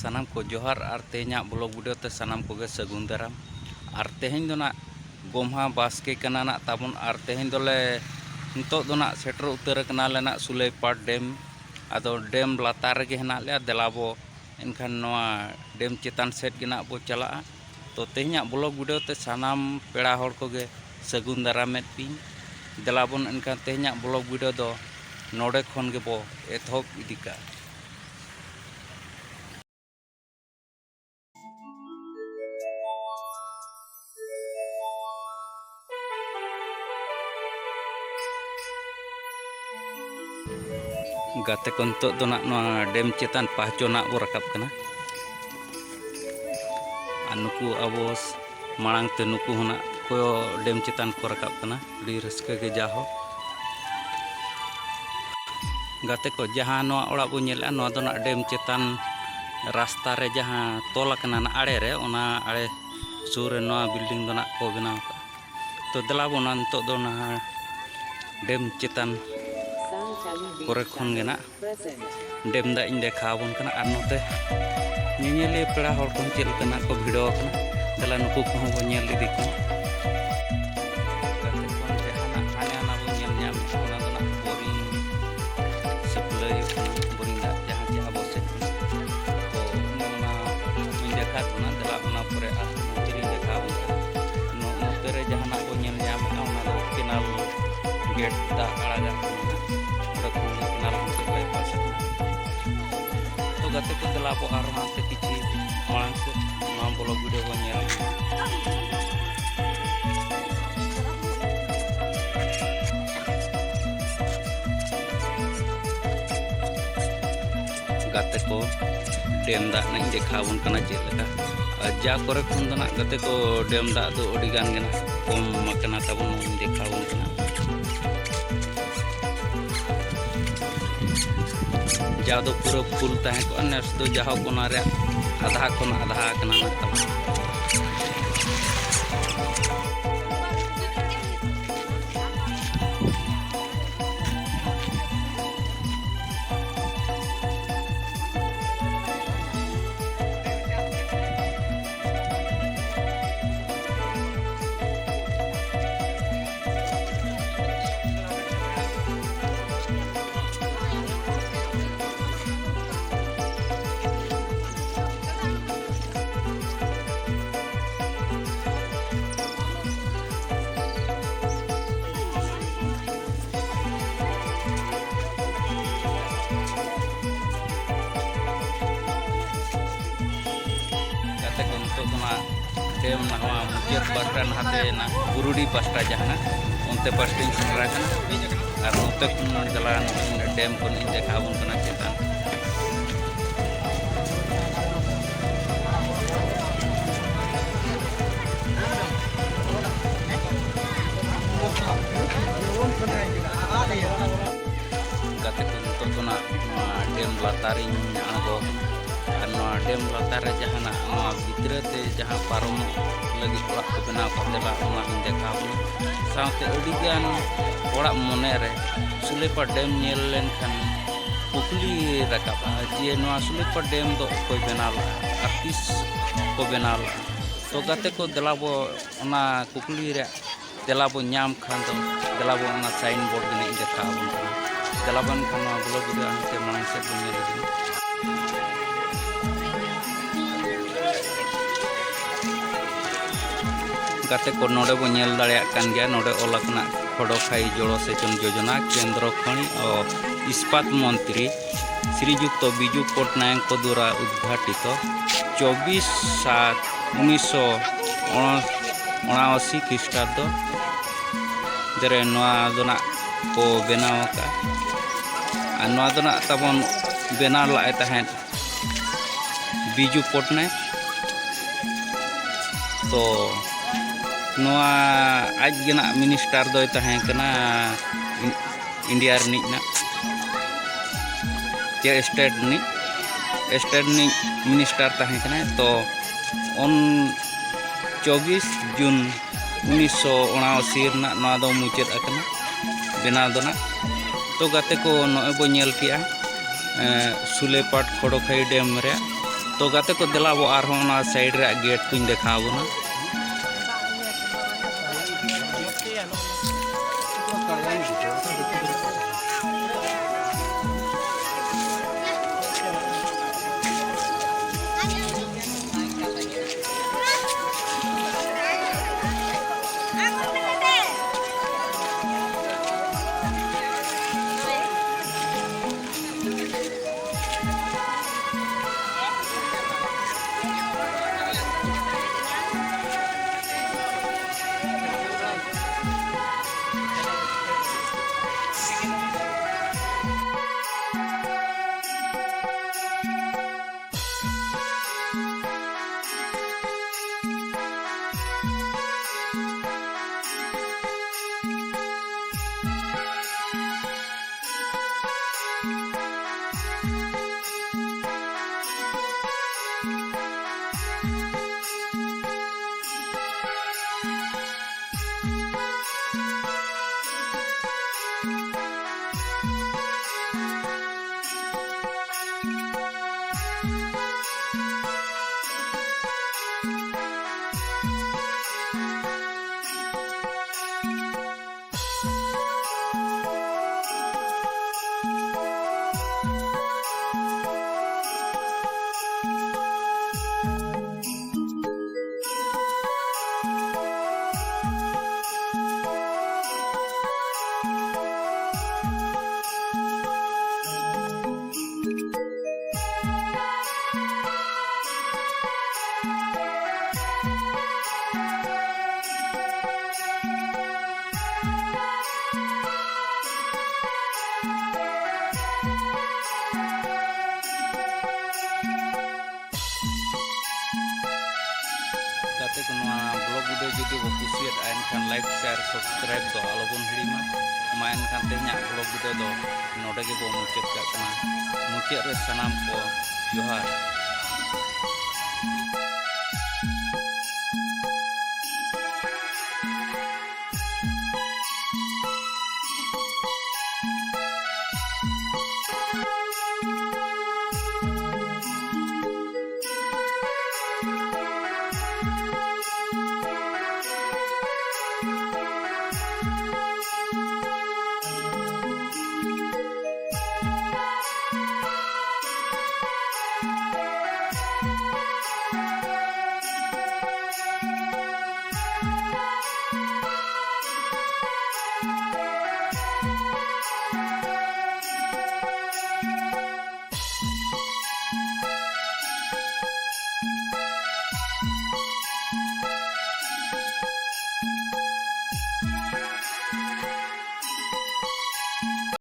सानाम को जोहार और तेहना ब्लॉग वीडियो ते सानाम को सगुन दाराम और तेहन दो ना गोमहा बास्के कना ना ताबन और तेहन दोले नितो दो ना सेटर उतर कना लेना सुलेपाट डेम आदो डेम लातार गे हेना ले देलाबो एनखान नोआ डेम चेतान सेट गे बो चला तो तेहना ब्लॉग वीडियो ते सानाम पेड़ा हर को गे सगुन दारामेत पी देलाबन एनखान तेहना ब्लॉग वीडियो दो नोडे खन गे बो एथोब इदिका गाते को नितो दो ना डेम चेतान पाहचो ना बो रकाब कना और नुकु अब मांग ते नुकु होना को डेम चेतान को रकाब कना अड़ी रस्के के जाहो गाते को जहाँ नोआ ओड़ा बो नेला नोआ दो ना डेम चेतान रास्ता रे जहाँ तोला कना ना आड़े रे ओना आड़े सुर रे नोआ बिल्डिंग दो ना को बनाव का तो दलाबो ना नितो दो ना डेम चेतान कोरे खन गे ना डेम दा इन देखाबन कना और नोते निनेले पेड़ा हर को चेल कना को भिड़ो कना दला नुकु को बो नेल इदी को गाते को जहाना हाना ना बो नेल न्याम ओना दो ना बोरिंग सप्लाई बोरिंग दा जहां जे आबो से तो ओना इन देखा ना दला ओना परे आ मोतिरी देखाबन नो मोतरे जहाना बो नेल न्याम ओना दो केनाल गेट दा आड़ागा तो गाते को दलाबो और मानते किछि मांग से नाम ब्लॉग वीडियो बो नेल गाते को डेम दा नहीं देखाबन कना जे लगा जा करे खन दो ना गाते को डेम दा दो अडी गान गे ना कम कना ताबन देखाबन कना जा दो पूरा फुल तहे को नेस दो जाहो कोना रे आधा खन आधा कना ना तब डेम ना मुचाद बसटान हाते ना बुरुडी बसटा जहाना उनते बसटिंग सेटरा कना और उनते कुन चलान डेम को इन देखाबन कना चेतान गाते को नितो तो ना डेम लातारिन आगो डेम लातार जहाना भितरते जहाँ पारम लगी ओड़ा को बनाव कतेला ओना इन देखाबन साथे अडिगान ओड़ा मने रे सुलेपा डेम नेल लेन खान कुकली रकाबा जे नोआ सुलेपा डेम दो कोई बनाल आर्टिस को बनाल तो गाते को दलाबो ओना कुकली रे दलाबो न्याम खान दो दलाबो ओना साइन बोर्ड ने देखाबन दलाबन खान ब्लॉग वीडियो आनते मांग से बने गाते को नोडे बो नेल दाड़े कान गया नोडे ओलकना खड़ोखाई जोड़ो सेचन योजना केंद्र खनि और इस्पात मंत्री श्रीयुक्त बिजू पट्टनायक को द्वारा उद्घाटित 24/7/1979 ख्रीष्टाब्द दरे नोआ दोना को बनाव का और नोआ दोना तबन बनाव लाए तहन बिजू पट्टनायक तो नोआ आज गे मिनिस्टर दो तहें कना इंडिया रनिक ना चे स्टेट नि मिनिस्टर तहें कना तो उन 24 जून 1979 ना नोआ दो मुचाद अकना बनाव दो ना तो गाते को नोए बो नेल किया सुलेपाट खड़ोखाई डेम रे तो गाते को दिलाबो आरहों ना साइड रे गेट कुछ देखाबो ना गाते को ब्लॉग वीडियो जुदी बो कुसियत एनखान लाइक शेयर सब्सक्राइब दो आलोबन हिड़ीमा मा एनखान तेहना ब्लॉग वीडियो दो नोडे गे बो मुचाद काग कना मुचाद रे सनाम को जोहार।